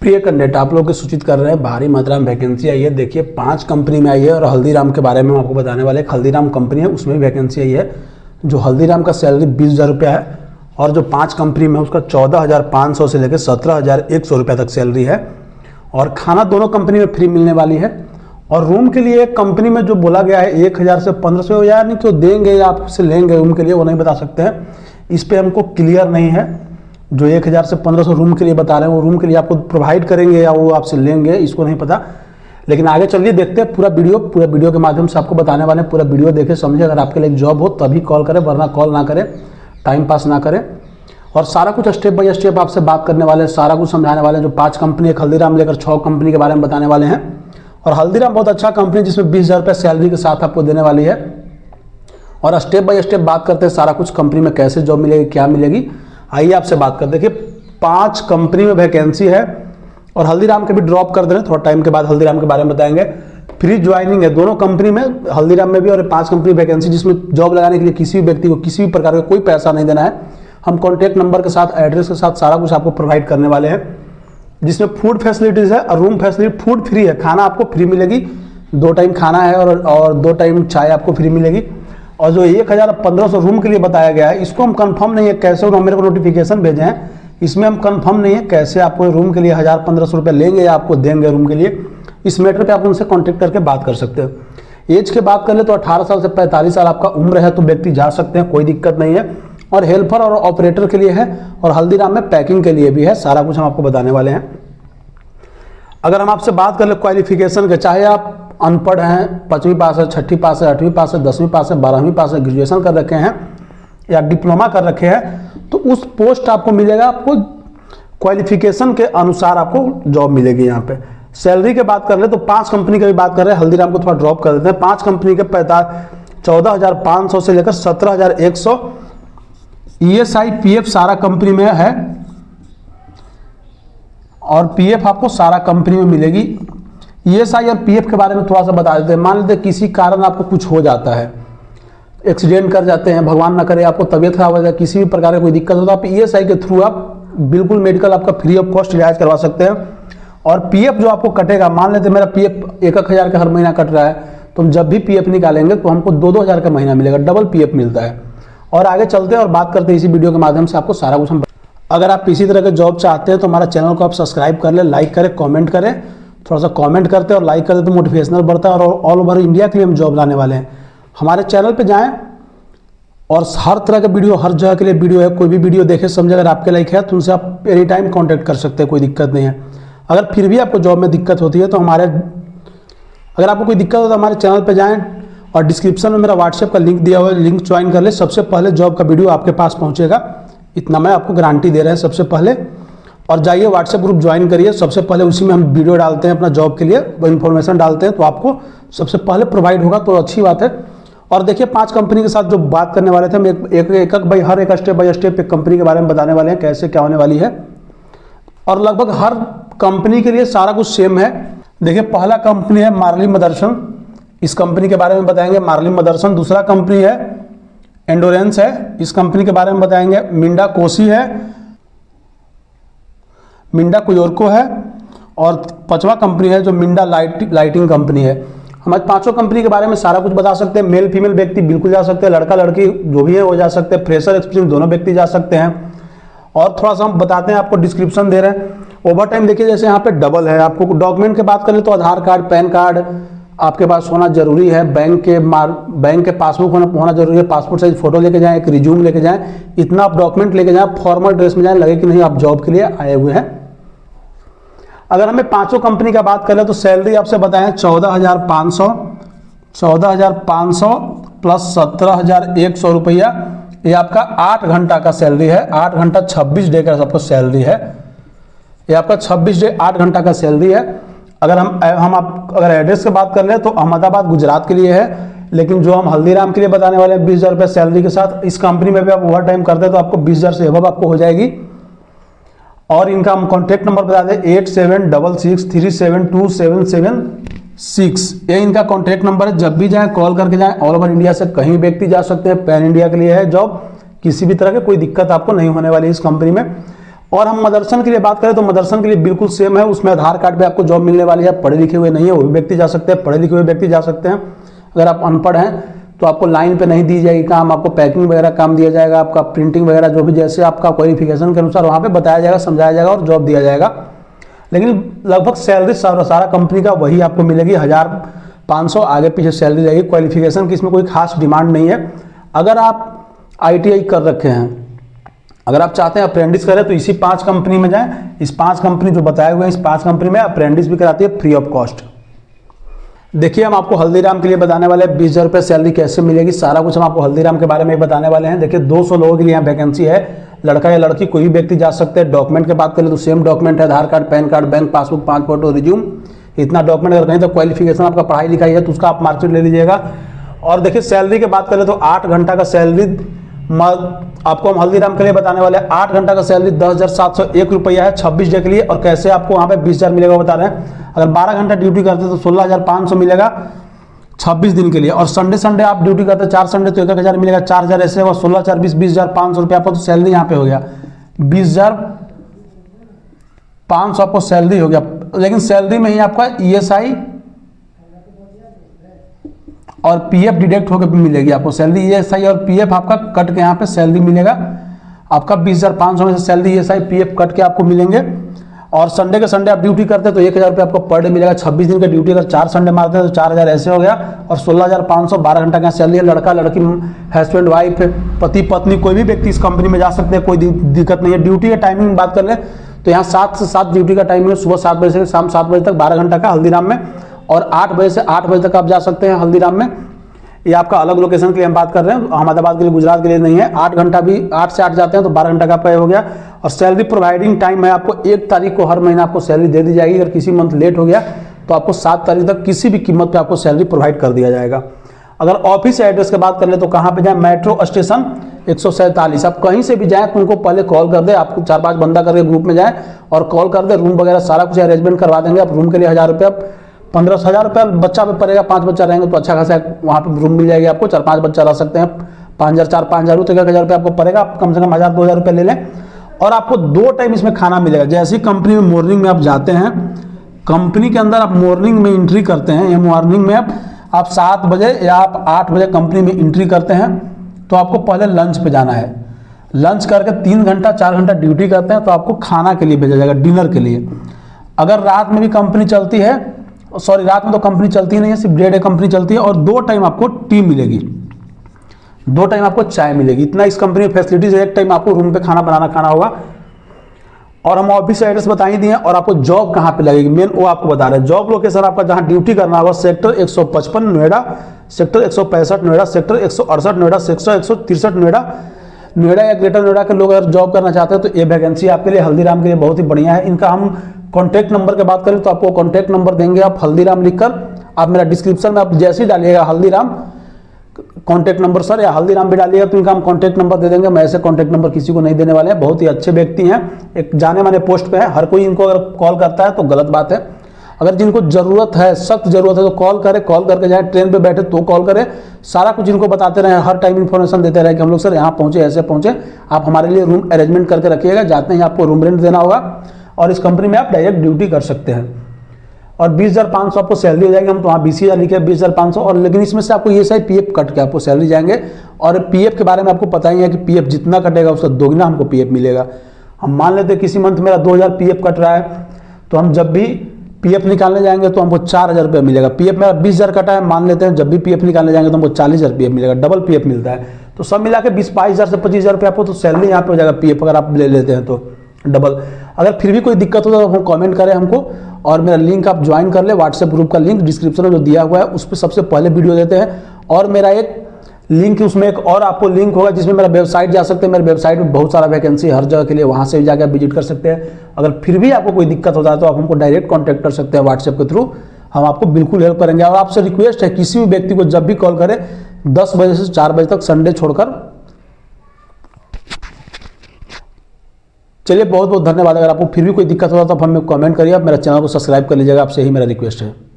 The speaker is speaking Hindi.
प्रिय कैंडिडेट, आप लोग को सूचित कर रहे हैं भारी मात्रा में वैकेंसी आई है। देखिए 5 कंपनी में आई है और हल्दीराम के बारे में हम आपको बताने वाले हैं। हल्दीराम कंपनी है उसमें भी वैकेंसी आई है। जो हल्दीराम का सैलरी 20,000 रुपया है और जो 5 कंपनी में उसका 14,500 से लेकर 17,100 रुपया तक सैलरी है। और खाना दोनों कंपनी में फ्री मिलने वाली है। और रूम के लिए एक कंपनी में जो बोला गया है 1,000 से 1,500 यार नहीं, क्यों देंगे या आपसे लेंगे रूम के लिए वो नहीं बता सकते हैं। इस पर हमको क्लियर नहीं है। जो 1,000 से 1,500 रूम के लिए बता रहे हैं वो रूम के लिए आपको प्रोवाइड करेंगे या वो आपसे लेंगे, इसको नहीं पता। लेकिन आगे चलिए देखते हैं पूरा वीडियो के माध्यम से आपको बताने वाले हैं। पूरा वीडियो देखें समझे। अगर आपके लिए जॉब हो तभी कॉल करें, वरना कॉल ना करें, टाइम पास ना करें। और सारा कुछ स्टेप बाय स्टेप आपसे बात करने वाले हैं, सारा कुछ समझाने वाले हैं। जो 5 कंपनी है हल्दीराम लेकर 6 कंपनी के बारे में बताने वाले हैं। और हल्दीराम बहुत अच्छा कंपनी जिसमें 20,000 रुपये सैलरी के साथ आपको देने वाली है। और स्टेप बाय स्टेप बात करते हैं सारा कुछ कंपनी में कैसे जॉब मिलेगी, क्या मिलेगी। आइए आपसे बात कर देखिए 5 कंपनी में वैकेंसी है। और हल्दीराम के भी ड्रॉप कर दे रहे हैं, थोड़ा टाइम के बाद हल्दीराम के बारे में बताएंगे। फ्री ज्वाइनिंग है दोनों कंपनी में, हल्दीराम में भी। और 5 कंपनी वैकेंसी जिसमें जॉब लगाने के लिए किसी भी व्यक्ति को किसी भी प्रकार का कोई पैसा नहीं देना है। हम कॉन्टैक्ट नंबर के साथ, एड्रेस के साथ सारा कुछ आपको प्रोवाइड करने वाले हैं। जिसमें फूड फैसिलिटीज़ है और रूम फैसिलिटी, फूड फ्री है, खाना आपको फ्री मिलेगी। 2 टाइम खाना है और 2 टाइम चाय आपको फ्री मिलेगी। और जो 1,150 रूम के लिए बताया गया है इसको हम कंफर्म नहीं है कैसे, उन्होंने मेरे को नोटिफिकेशन भेजे हैं, इसमें हम कंफर्म नहीं है कैसे आपको रूम के लिए 1,000-1,500 रुपये लेंगे या आपको देंगे रूम के लिए। इस मैटर पे आप उनसे कांटेक्ट करके बात कर सकते हो। एज की बात कर ले तो 18 साल से 45 साल आपका उम्र है तो व्यक्ति जा सकते हैं, कोई दिक्कत नहीं है। और हेल्पर और ऑपरेटर के लिए है और हल्दीराम में पैकिंग के लिए भी है। सारा कुछ हम आपको बताने वाले हैं। अगर हम आपसे बात कर ले क्वालिफिकेशन के, चाहे आप अनपढ़ हैं, 5वीं पास है, 6ठी पास है, 8वीं पास है, 10वीं पास है, 12वीं पास है, ग्रेजुएशन कर रखे हैं या डिप्लोमा कर रखे हैं, तो उस पोस्ट आपको मिलेगा। आपको क्वालिफिकेशन के अनुसार आपको जॉब मिलेगी। यहाँ पे सैलरी की बात कर ले तो 5 कंपनी की भी बात कर रहे हैं। हल्दीराम को थोड़ा ड्रॉप कर देते हैं। 5 कंपनी के 14,500 से लेकर 17,100 ESI PF सारा कंपनी में है। और PF आपको सारा कंपनी में मिलेगी। ESI और PF के बारे में थोड़ा सा बता देते हैं। मान लेते किसी कारण आपको कुछ हो जाता है, एक्सीडेंट कर जाते हैं, भगवान ना करे आपको तबीयत खराब हो जाए, किसी भी प्रकार की कोई दिक्कत हो तो आप ESI के थ्रू आप बिल्कुल मेडिकल आपका फ्री ऑफ कॉस्ट इलाज करवा सकते हैं। और PF जो आपको कटेगा, मान लेते मेरा PF 1,000 का हर महीना कट रहा है, तो हम जब भी PF निकालेंगे तो हमको 2,000 का महीना मिलेगा, डबल PF मिलता है। और आगे चलते हैं और बात करते हैं इसी वीडियो के माध्यम से आपको सारा कुछ हम। अगर आप इसी तरह के जॉब चाहते हैं तो हमारा चैनल को आप सब्सक्राइब कर लें, लाइक करें, कमेंट करें। थोड़ा सा कमेंट करते हैं और लाइक करते तो मोटिवेशनल बढ़ता है। और ऑल ओवर इंडिया के लिए हम जॉब लाने वाले हैं। हमारे चैनल पे जाएं और हर तरह का वीडियो, हर जगह के लिए वीडियो है। कोई भी वीडियो देखे समझे, अगर आपके लाइक है तो उनसे आप एनी टाइम कॉन्टैक्ट कर सकते हैं, कोई दिक्कत नहीं है। अगर फिर भी आपको जॉब में दिक्कत होती है तो अगर आपको कोई दिक्कत हो तो हमारे चैनल पर जाएँ और डिस्क्रिप्शन में मेरा व्हाट्सएप का लिंक दिया हुआ है, लिंक ज्वाइन कर ले। सबसे पहले जॉब का वीडियो आपके पास पहुँचेगा, इतना मैं आपको गारंटी दे रहे हैं सबसे पहले। और जाइए व्हाट्सएप ग्रुप ज्वाइन करिए, सबसे पहले उसी में हम वीडियो डालते हैं अपना जॉब के लिए, वो इन्फॉर्मेशन डालते हैं तो आपको सबसे पहले प्रोवाइड होगा, तो अच्छी बात है। और देखिए 5 कंपनी के साथ जो बात करने वाले थे, हम हर एक स्टेप बाय स्टेप एक कंपनी के बारे में बताने वाले हैं कैसे क्या होने वाली है। और लगभग हर कंपनी के लिए सारा कुछ सेम है। देखिए पहला कंपनी है मार्लिन मदरसन, इस कंपनी के बारे में बताएंगे, मार्लिन मदरसन। दूसरा कंपनी है एंडोरेंस है, इस कंपनी के बारे में बताएंगे। मिंडा कोसी है, मिंडा कोयोरको है। और 5वां कंपनी है जो मिंडा लाइटिंग कंपनी है। हमारे 5 कंपनी के बारे में सारा कुछ बता सकते हैं। मेल फीमेल व्यक्ति बिल्कुल जा सकते हैं, लड़का लड़की जो भी है वो जा सकते हैं, फ्रेशर एक्सपीरियंस दोनों व्यक्ति जा सकते हैं। और थोड़ा सा हम बताते हैं, आपको डिस्क्रिप्शन दे रहे हैं। ओवर टाइम देखिए जैसे यहाँ पे डबल है। आपको डॉक्यूमेंट की बात करें तो आधार कार्ड, पैन कार्ड आपके पास होना जरूरी है। बैंक के पासबुक होना जरूरी है। पासपोर्ट साइज फोटो लेके जाएं, एक रिज्यूम लेके जाएं, इतना आप डॉक्यूमेंट लेके जाएं। फॉर्मल ड्रेस में जाएं, लगे कि नहीं आप जॉब के लिए आए हुए हैं। अगर हमें 5 कंपनी का बात करें तो सैलरी आपसे बताएं 14,500 प्लस 17,100 रुपया। ये आपका 8 घंटा का सैलरी है। 8 घंटा 26 डे का आपको सैलरी है। ये आपका 26 डे 8 घंटा का सैलरी है। अगर अगर एड्रेस की बात कर लें तो अहमदाबाद गुजरात के लिए है। लेकिन जो हम हल्दीराम के लिए बताने वाले हैं 20,000 रुपये सैलरी के साथ, इस कंपनी में भी आप ओवर टाइम करते हैं तो आपको 20,000 से एबव आपको हो जाएगी। और इनका हम कॉन्टैक्ट नंबर बता दें 8766372776, ये इनका कॉन्टैक्ट नंबर है। जब भी जाएं कॉल करके जाएं। ऑल ओवर इंडिया से कहीं व्यक्ति जा सकते हैं, पैन इंडिया के लिए है जॉब, किसी भी तरह की कोई दिक्कत आपको नहीं होने वाली है इस कंपनी में। और हम मदरसन के लिए बात करें तो मदरसन के लिए बिल्कुल सेम है, उसमें आधार कार्ड पे आपको जॉब मिलने वाली है। पढ़े लिखे हुए नहीं है वो भी व्यक्ति जा सकते हैं, पढ़े लिखे हुए व्यक्ति जा सकते हैं। अगर आप अनपढ़ हैं तो आपको लाइन पे नहीं दी जाएगी काम, आपको पैकिंग वगैरह काम दिया जाएगा, आपका प्रिंटिंग वगैरह जो भी जैसे आपका क्वालिफिकेशन के अनुसार वहाँ पे बताया जाएगा, समझाया जाएगा और जॉब दिया जाएगा। लेकिन लगभग सैलरी सारा कंपनी का वही आपको मिलेगी, 1500 आगे पीछे सैलरी रहेगी। क्वालिफिकेशन की इसमें कोई खास डिमांड नहीं है। अगर आप ITI कर रखे हैं, अगर आप चाहते हैं अप्रेंटिस करें तो इसी 5 कंपनी में जाएं। इस 5 कंपनी जो बताए हुए हैं, इस 5 कंपनी में अप्रेंटिस भी कराती है फ्री ऑफ कॉस्ट। देखिए हम आपको हल्दीराम के लिए बताने वाले हैं 20,000 रुपये सैलरी कैसे मिलेगी, सारा कुछ हम आपको हल्दीराम के बारे में बताने वाले हैं। देखिए 200 लोगों के लिए यहाँ वैकेंसी है, लड़का या लड़की कोई भी व्यक्ति जा सकते हैं। डॉक्यूमेंट की बात करें तो सेम डॉक्यूमेंट है, Aadhaar card, PAN card, bank passbook, 5 photo, resume, इतना डॉक्यूमेंट। अगर कहीं तो क्वालिफिकेशन आपका पढ़ाई लिखाई है तो उसका आप मार्कशीट ले लीजिएगा। और देखिए सैलरी की बात करें तो 8 घंटा का सैलरी आपको हम हल्दीराम के लिए बताने वाले हैं। 8 घंटा का सैलरी 10,701 रुपया है 26 डे के लिए। और कैसे आपको वहाँ पे 20,000 मिलेगा वो बता रहे हैं। अगर 12 घंटा ड्यूटी करते हैं तो 16,500 मिलेगा 26 दिन के लिए। और संडे आप ड्यूटी करते हैं 4 संडे तो 1,000 मिलेगा, 4,000 ऐसे होगा, 16, 4, 20, 20,500 रुपया आपको तो सैलरी यहाँ पे हो गया। 20,500 आपको सैलरी हो गया। लेकिन सैलरी में ही आपका ESI और PF डिडक्ट होकर भी मिलेगी आपको सैलरी। ESI और PF आपका कट के यहाँ पे सैलरी मिलेगा आपका 20,500 में से सैलरी ESI PF कट के आपको मिलेंगे। और संडे के संडे आप ड्यूटी करते हैं तो 1,000 रुपये आपको पर डे मिलेगा। 26 दिन का ड्यूटी अगर 4 संडे मारते हैं तो 4,000 ऐसे हो गया। और 16,500 12 घंटा का सैलरी है। लड़का लड़की, हस्बैंड वाइफ, पति पत्नी कोई भी व्यक्ति इस कंपनी में जा सकते हैं, कोई दिक्कत नहीं है। ड्यूटी के टाइमिंग में बात कर ले तो यहाँ 7 से 7 ड्यूटी का टाइमिंग है, सुबह 7 बजे से शाम 7 बजे तक, 12 घंटा का हल्दीराम में। और 8 बजे से 8 बजे तक आप जा सकते हैं हल्दीराम में। ये आपका अलग लोकेशन के लिए हम बात कर रहे हैं, अहमदाबाद के लिए, गुजरात के लिए नहीं है। 8 घंटा भी 8 से 8 जाते हैं तो 12 घंटा का आपका हो गया। और सैलरी प्रोवाइडिंग टाइम है, आपको 1 तारीख को हर महीना आपको सैलरी दे दी जाएगी। अगर किसी मंथ लेट हो गया तो आपको 7 तारीख तक किसी भी कीमत पे आपको सैलरी प्रोवाइड कर दिया जाएगा। अगर ऑफिस एड्रेस की बात कर ले तो कहाँ पे जाए, मेट्रो स्टेशन 147। आप कहीं से भी जाएँ तो उनको पहले कॉल कर दे, आपको 4-5 बंदा करके ग्रुप में जाए और कॉल कर दे, रूम वगैरह सारा कुछ अरेंजमेंट करवा देंगे। आप रूम के लिए 1,000 रुपये, 15,000 रुपया बच्चा पे पड़ेगा। 5 बच्चा रहेंगे तो अच्छा खासा वहाँ पे रूम मिल जाएगी आपको। 4-5 बच्चा रह सकते हैं, 5,000 4-5,000 तो 1,000 रुपये आपको पड़ेगा। आप कम से कम 1,000-2,000 रुपये ले लें। और आपको 2 टाइम इसमें खाना मिलेगा। जैसी कंपनी में मॉर्निंग में आप जाते हैं, कंपनी के अंदर आप मॉर्निंग में एंट्री करते हैं, या मॉर्निंग में आप 7 बजे या आप 8 बजे कंपनी में एंट्री करते हैं तो आपको पहले लंच पे जाना है। लंच करके 3 घंटा 4 घंटा ड्यूटी करते हैं तो आपको खाना के लिए भेजा जाएगा, डिनर के लिए। अगर रात में भी कंपनी चलती है, सॉरी रात में तो कंपनी चलती नहीं है, सिर्फ डे कंपनी चलती है। और 2 टाइम आपको टी मिलेगी, 2 टाइम आपको चाय मिलेगी। इतना इस कंपनी में फैसिलिटीज है। 1 टाइम आपको रूम पे खाना होगा। और हम ऑफिस एड्रेस बता ही दिए। और आपको जॉब कहाँ पे लगेगी मेन वो आपको बता रहे हैं। जॉब लोकेशन आपका जहाँ ड्यूटी करना होगा, sector 155 Noida, sector 165 Noida, sector 168 Noida, sector 163 Noida या ग्रेटर नोएडा के लोग अगर जॉब करना चाहते हैं तो ये वैकेंसी आपके लिए हल्दीराम के लिए बहुत ही बढ़िया है। इनका हम कॉन्टैक्ट नंबर की बात करें तो आपको कॉन्टैक्ट नंबर देंगे, आप हल्दीराम लिखकर आप मेरा डिस्क्रिप्शन में आप जैसे ही डालिएगा हल्दीराम कॉन्टैक्ट नंबर सर या हल्दीराम भी डालिएगा तो इनका हम कॉन्टैक्ट नंबर दे देंगे। मैं ऐसे कॉन्टैक्ट नंबर किसी को नहीं देने वाले हैं। बहुत ही अच्छे व्यक्ति हैं, एक जाने माने पोस्ट पे है। हर कोई इनको अगर कॉल करता है तो गलत बात है। अगर जिनको ज़रूरत है, सख्त ज़रूरत है तो कॉल करें, कॉल करके जाए, ट्रेन पे बैठे तो कॉल करें। सारा कुछ इनको बताते रहे, हर टाइम इन्फॉर्मेशन देते रहे कि हम लोग सर यहाँ पहुँचे, ऐसे पहुँचे, आप हमारे लिए रूम अरेंजमेंट करके रखिएगा। जाते ही आपको रूम रेंट देना होगा और इस कंपनी में आप डायरेक्ट ड्यूटी कर सकते हैं। और 20,500 आपको सैलरी हो जाएगी। हम तो वहाँ 20,000 लिखे, 20,500। और लेकिन इसमें से आपको ये सारी PF कट के आपको सैलरी जाएंगे। और PF के बारे में आपको पता ही है कि PF जितना कटेगा उसका दोगुना हमको PF मिलेगा। हम मान लेते हैं किसी मंथ मेरा 2,000 PF कट रहा है तो हम जब भी PF निकालने जाएंगे तो हमको 4,000 रुपये मिलेगा। PF मेरा 20,000 कटा है, मान लेते हैं जब भी PF निकालने जाएंगे तो हमको 40,000 PF मिलेगा, डबल PF मिलता है। तो सब मिला के 22,000 से 25,000 रुपये आपको तो सैलरी यहाँ पे हो जाएगा PF अगर आप ले लेते हैं तो डबल। अगर फिर भी कोई दिक्कत हो तो हम कमेंट करें हमको। और मेरा लिंक आप ज्वाइन कर ले, व्हाट्सएप ग्रुप का लिंक डिस्क्रिप्शन में जो दिया हुआ है उस पर सबसे पहले वीडियो देते हैं। और मेरा एक लिंक, उसमें एक और आपको लिंक होगा जिसमें मेरा वेबसाइट जा सकते हैं। मेरे वेबसाइट में बहुत सारा वैकेंसी हर जगह के लिए, वहाँ से भी जाकर विजिट कर सकते हैं। अगर फिर भी आपको कोई दिक्कत होता है तो आप हमको डायरेक्ट कॉन्टैक्ट कर सकते हैं व्हाट्सएप के थ्रू, हम आपको बिल्कुल हेल्प करेंगे। और आपसे रिक्वेस्ट है किसी भी व्यक्ति को जब भी कॉल करें 10 बजे से 4 बजे तक संडे छोड़कर। चलिए बहुत बहुत धन्यवाद। अगर आपको फिर भी कोई दिक्कत होता तो आप हमें कमेंट करिए, आप मेरा चैनल को सब्सक्राइब कर लीजिएगा, आपसे ही मेरा रिक्वेस्ट है।